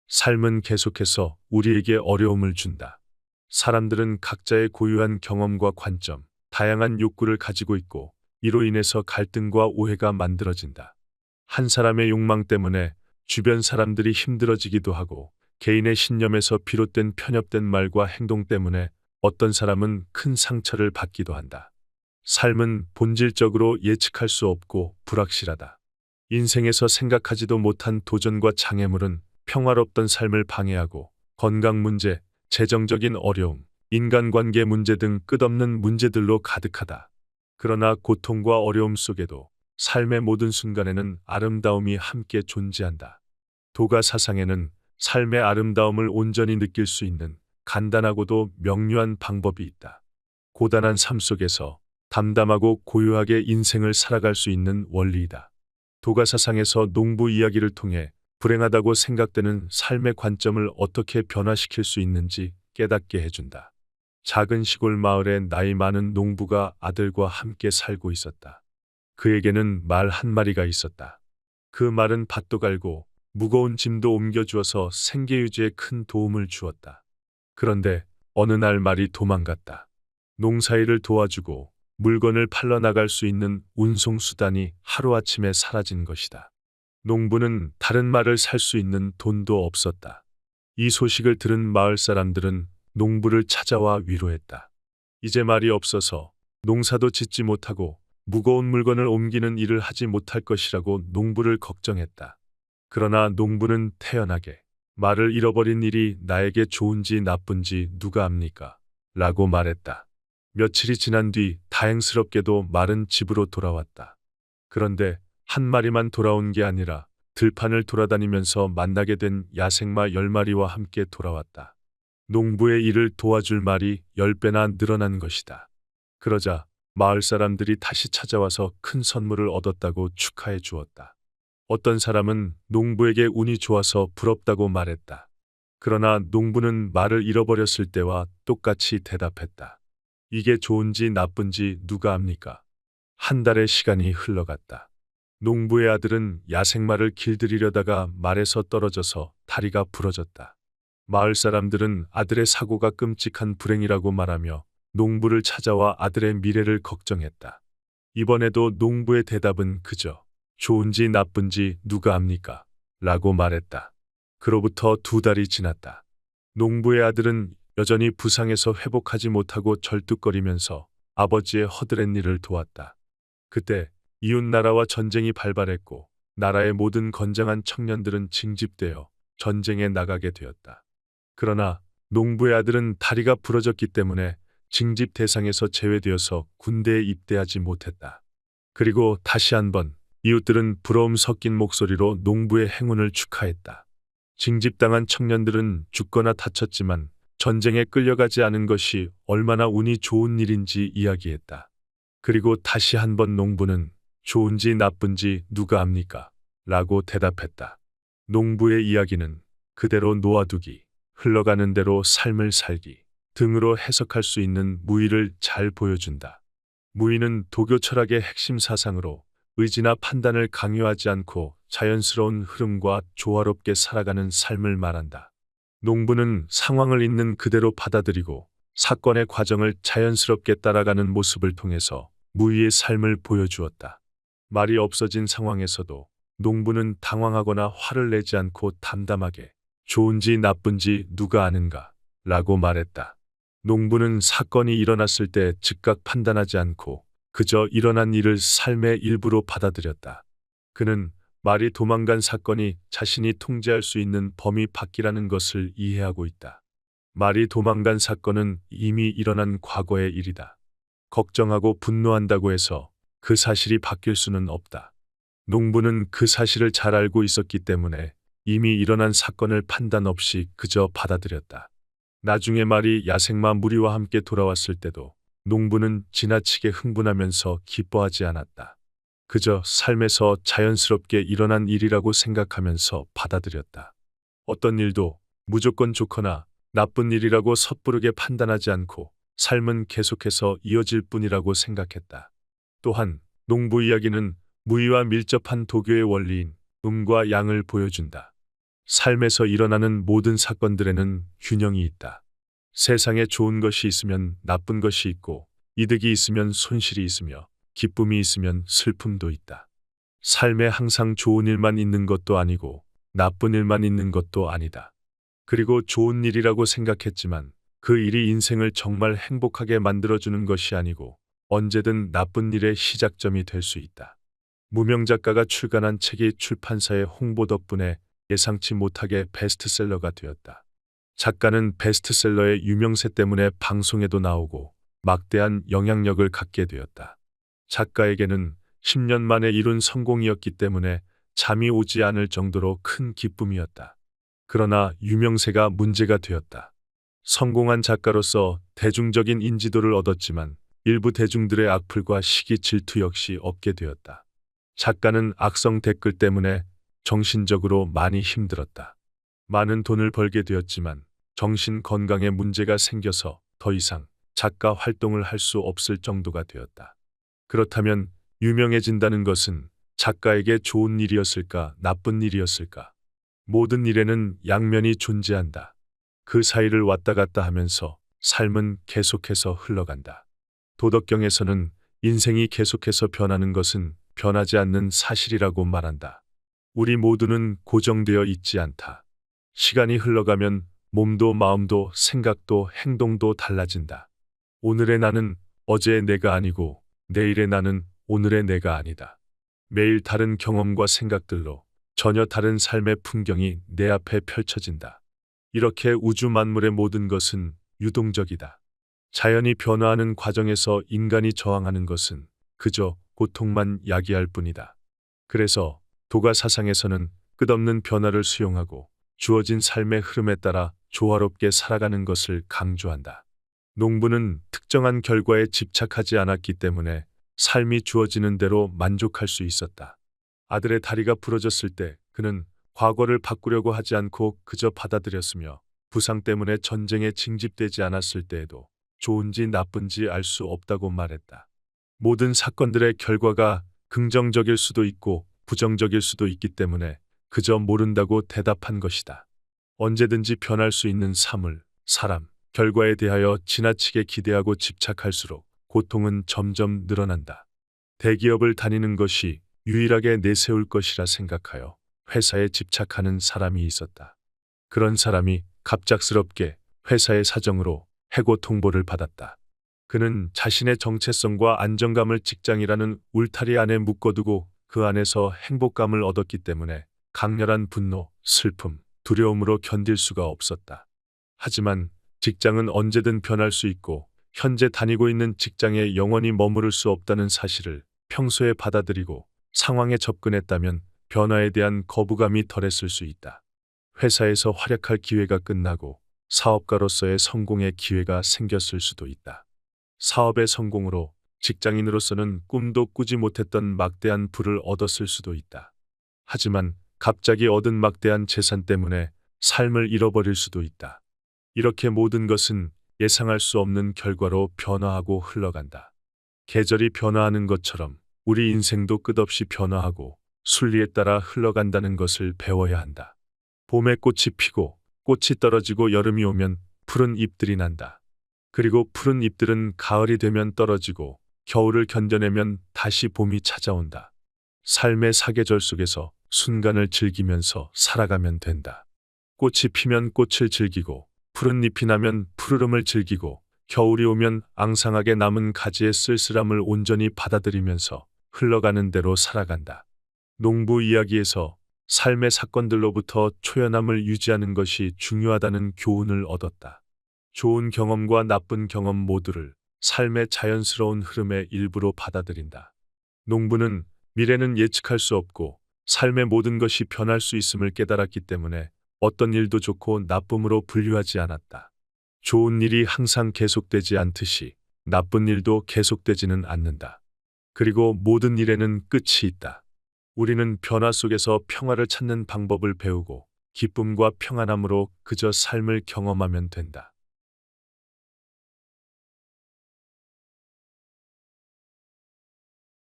삶은 계속해서 우리에게 어려움을 준다. 사람들은 각자의 고유한 경험과 관점, 다양한 욕구를 가지고 있고 이로 인해서 갈등과 오해가 만들어진다. 한 사람의 욕망 때문에 주변 사람들이 힘들어지기도 하고 개인의 신념에서 비롯된 편협된 말과 행동 때문에 어떤 사람은 큰 상처를 받기도 한다. 삶은 본질적으로 예측할 수 없고 불확실하다. 인생에서 생각하지도 못한 도전과 장애물은 평화롭던 삶을 방해하고 건강 문제, 재정적인 어려움, 인간관계 문제 등 끝없는 문제들로 가득하다. 그러나 고통과 어려움 속에도 삶의 모든 순간에는 아름다움이 함께 존재한다. 도가 사상에는 삶의 아름다움을 온전히 느낄 수 있는 간단하고도 명료한 방법이 있다. 고단한 삶 속에서 담담하고 고요하게 인생을 살아갈 수 있는 원리이다. 도가 사상에서 농부 이야기를 통해 불행하다고 생각되는 삶의 관점을 어떻게 변화시킬 수 있는지 깨닫게 해준다. 작은 시골 마을에 나이 많은 농부가 아들과 함께 살고 있었다. 그에게는 말 한 마리가 있었다. 그 말은 밭도 갈고 무거운 짐도 옮겨주어서 생계 유지에 큰 도움을 주었다. 그런데 어느 날 말이 도망갔다. 농사일을 도와주고 물건을 팔러 나갈 수 있는 운송수단이 하루아침에 사라진 것이다. 농부는 다른 말을 살 수 있는 돈도 없었다. 이 소식을 들은 마을 사람들은 농부를 찾아와 위로했다. 이제 말이 없어서 농사도 짓지 못하고 무거운 물건을 옮기는 일을 하지 못할 것이라고 농부를 걱정했다. 그러나 농부는 태연하게 말을 잃어버린 일이 나에게 좋은지 나쁜지 누가 압니까? 라고 말했다. 며칠이 지난 뒤 다행스럽게도 말은 집으로 돌아왔다. 그런데 한 마리만 돌아온 게 아니라 들판을 돌아다니면서 만나게 된 야생마 10마리와 함께 돌아왔다. 농부의 일을 도와줄 말이 10배나 늘어난 것이다. 그러자 마을 사람들이 다시 찾아와서 큰 선물을 얻었다고 축하해 주었다. 어떤 사람은 농부에게 운이 좋아서 부럽다고 말했다. 그러나 농부는 말을 잃어버렸을 때와 똑같이 대답했다. 이게 좋은지 나쁜지 누가 압니까? 한 달의 시간이 흘러갔다. 농부의 아들은 야생마를 길들이려다가 말에서 떨어져서 다리가 부러졌다. 마을 사람들은 아들의 사고가 끔찍한 불행이라고 말하며 농부를 찾아와 아들의 미래를 걱정했다. 이번에도 농부의 대답은 그저 좋은지 나쁜지 누가 압니까? 라고 말했다. 그로부터 2달이 지났다. 농부의 아들은 여전히 부상에서 회복하지 못하고 절뚝거리면서 아버지의 허드렛 일을 도왔다. 그때 이웃 나라와 전쟁이 발발했고 나라의 모든 건장한 청년들은 징집되어 전쟁에 나가게 되었다. 그러나 농부의 아들은 다리가 부러졌기 때문에 징집 대상에서 제외되어서 군대에 입대하지 못했다. 그리고 다시 한번 이웃들은 부러움 섞인 목소리로 농부의 행운을 축하했다. 징집당한 청년들은 죽거나 다쳤지만 전쟁에 끌려가지 않은 것이 얼마나 운이 좋은 일인지 이야기했다. 그리고 다시 한번 농부는 좋은지 나쁜지 누가 압니까? 라고 대답했다. 농부의 이야기는 그대로 놓아두기, 흘러가는 대로 삶을 살기 등으로 해석할 수 있는 무의를 잘 보여준다. 무의는 도교 철학의 핵심 사상으로 의지나 판단을 강요하지 않고 자연스러운 흐름과 조화롭게 살아가는 삶을 말한다. 농부는 상황을 있는 그대로 받아들이고 사건의 과정을 자연스럽게 따라가는 모습을 통해서 무의의 삶을 보여주었다. 말이 없어진 상황에서도 농부는 당황하거나 화를 내지 않고 담담하게 좋은지 나쁜지 누가 아는가? 라고 말했다. 농부는 사건이 일어났을 때 즉각 판단하지 않고 그저 일어난 일을 삶의 일부로 받아들였다. 그는 말이 도망간 사건이 자신이 통제할 수 있는 범위 밖이라는 것을 이해하고 있다. 말이 도망간 사건은 이미 일어난 과거의 일이다. 걱정하고 분노한다고 해서 그 사실이 바뀔 수는 없다. 농부는 그 사실을 잘 알고 있었기 때문에 이미 일어난 사건을 판단 없이 그저 받아들였다. 나중에 말이 야생마 무리와 함께 돌아왔을 때도 농부는 지나치게 흥분하면서 기뻐하지 않았다. 그저 삶에서 자연스럽게 일어난 일이라고 생각하면서 받아들였다. 어떤 일도 무조건 좋거나 나쁜 일이라고 섣부르게 판단하지 않고 삶은 계속해서 이어질 뿐이라고 생각했다. 또한 농부 이야기는 무의와 밀접한 도교의 원리인 음과 양을 보여준다. 삶에서 일어나는 모든 사건들에는 균형이 있다. 세상에 좋은 것이 있으면 나쁜 것이 있고, 이득이 있으면 손실이 있으며, 기쁨이 있으면 슬픔도 있다. 삶에 항상 좋은 일만 있는 것도 아니고, 나쁜 일만 있는 것도 아니다. 그리고 좋은 일이라고 생각했지만, 그 일이 인생을 정말 행복하게 만들어주는 것이 아니고, 언제든 나쁜 일의 시작점이 될 수 있다. 무명 작가가 출간한 책이 출판사의 홍보 덕분에 예상치 못하게 베스트셀러가 되었다. 작가는 베스트셀러의 유명세 때문에 방송에도 나오고 막대한 영향력을 갖게 되었다. 작가에게는 10년 만에 이룬 성공이었기 때문에 잠이 오지 않을 정도로 큰 기쁨이었다. 그러나 유명세가 문제가 되었다. 성공한 작가로서 대중적인 인지도를 얻었지만 일부 대중들의 악플과 시기 질투 역시 얻게 되었다. 작가는 악성 댓글 때문에 정신적으로 많이 힘들었다. 많은 돈을 벌게 되었지만 정신 건강에 문제가 생겨서 더 이상 작가 활동을 할 수 없을 정도가 되었다. 그렇다면 유명해진다는 것은 작가에게 좋은 일이었을까, 나쁜 일이었을까? 모든 일에는 양면이 존재한다. 그 사이를 왔다 갔다 하면서 삶은 계속해서 흘러간다. 도덕경에서는 인생이 계속해서 변하는 것은 변하지 않는 사실이라고 말한다. 우리 모두는 고정되어 있지 않다. 시간이 흘러가면 몸도 마음도 생각도 행동도 달라진다. 오늘의 나는 어제의 내가 아니고 내일의 나는 오늘의 내가 아니다. 매일 다른 경험과 생각들로 전혀 다른 삶의 풍경이 내 앞에 펼쳐진다. 이렇게 우주 만물의 모든 것은 유동적이다. 자연이 변화하는 과정에서 인간이 저항하는 것은 그저 고통만 야기할 뿐이다. 그래서 도가 사상에서는 끝없는 변화를 수용하고 주어진 삶의 흐름에 따라 조화롭게 살아가는 것을 강조한다. 농부는 특정한 결과에 집착하지 않았기 때문에 삶이 주어지는 대로 만족할 수 있었다. 아들의 다리가 부러졌을 때 그는 과거를 바꾸려고 하지 않고 그저 받아들였으며, 부상 때문에 전쟁에 징집되지 않았을 때에도 좋은지 나쁜지 알 수 없다고 말했다. 모든 사건들의 결과가 긍정적일 수도 있고 부정적일 수도 있기 때문에 그저 모른다고 대답한 것이다. 언제든지 변할 수 있는 사물, 사람, 결과에 대하여 지나치게 기대하고 집착할수록 고통은 점점 늘어난다. 대기업을 다니는 것이 유일하게 내세울 것이라 생각하여 회사에 집착하는 사람이 있었다. 그런 사람이 갑작스럽게 회사의 사정으로 해고 통보를 받았다. 그는 자신의 정체성과 안정감을 직장이라는 울타리 안에 묶어두고 그 안에서 행복감을 얻었기 때문에 강렬한 분노, 슬픔, 두려움으로 견딜 수가 없었다. 하지만 직장은 언제든 변할 수 있고 현재 다니고 있는 직장에 영원히 머무를 수 없다는 사실을 평소에 받아들이고 상황에 접근했다면 변화에 대한 거부감이 덜했을 수 있다. 회사에서 활약할 기회가 끝나고 사업가로서의 성공의 기회가 생겼을 수도 있다. 사업의 성공으로 직장인으로서는 꿈도 꾸지 못했던 막대한 부를 얻었을 수도 있다. 하지만 갑자기 얻은 막대한 재산 때문에 삶을 잃어버릴 수도 있다. 이렇게 모든 것은 예상할 수 없는 결과로 변화하고 흘러간다. 계절이 변화하는 것처럼 우리 인생도 끝없이 변화하고 순리에 따라 흘러간다는 것을 배워야 한다. 봄에 꽃이 피고 꽃이 떨어지고 여름이 오면 푸른 잎들이 난다. 그리고 푸른 잎들은 가을이 되면 떨어지고 겨울을 견뎌내면 다시 봄이 찾아온다. 삶의 사계절 속에서 순간을 즐기면서 살아가면 된다. 꽃이 피면 꽃을 즐기고 푸른 잎이 나면 푸르름을 즐기고 겨울이 오면 앙상하게 남은 가지의 쓸쓸함을 온전히 받아들이면서 흘러가는 대로 살아간다. 농부 이야기에서 삶의 사건들로부터 초연함을 유지하는 것이 중요하다는 교훈을 얻었다. 좋은 경험과 나쁜 경험 모두를 삶의 자연스러운 흐름의 일부로 받아들인다. 농부는 미래는 예측할 수 없고 삶의 모든 것이 변할 수 있음을 깨달았기 때문에 어떤 일도 좋고 나쁨으로 분류하지 않았다. 좋은 일이 항상 계속되지 않듯이 나쁜 일도 계속되지는 않는다. 그리고 모든 일에는 끝이 있다. 우리는 변화 속에서 평화를 찾는 방법을 배우고 기쁨과 평안함으로 그저 삶을 경험하면 된다.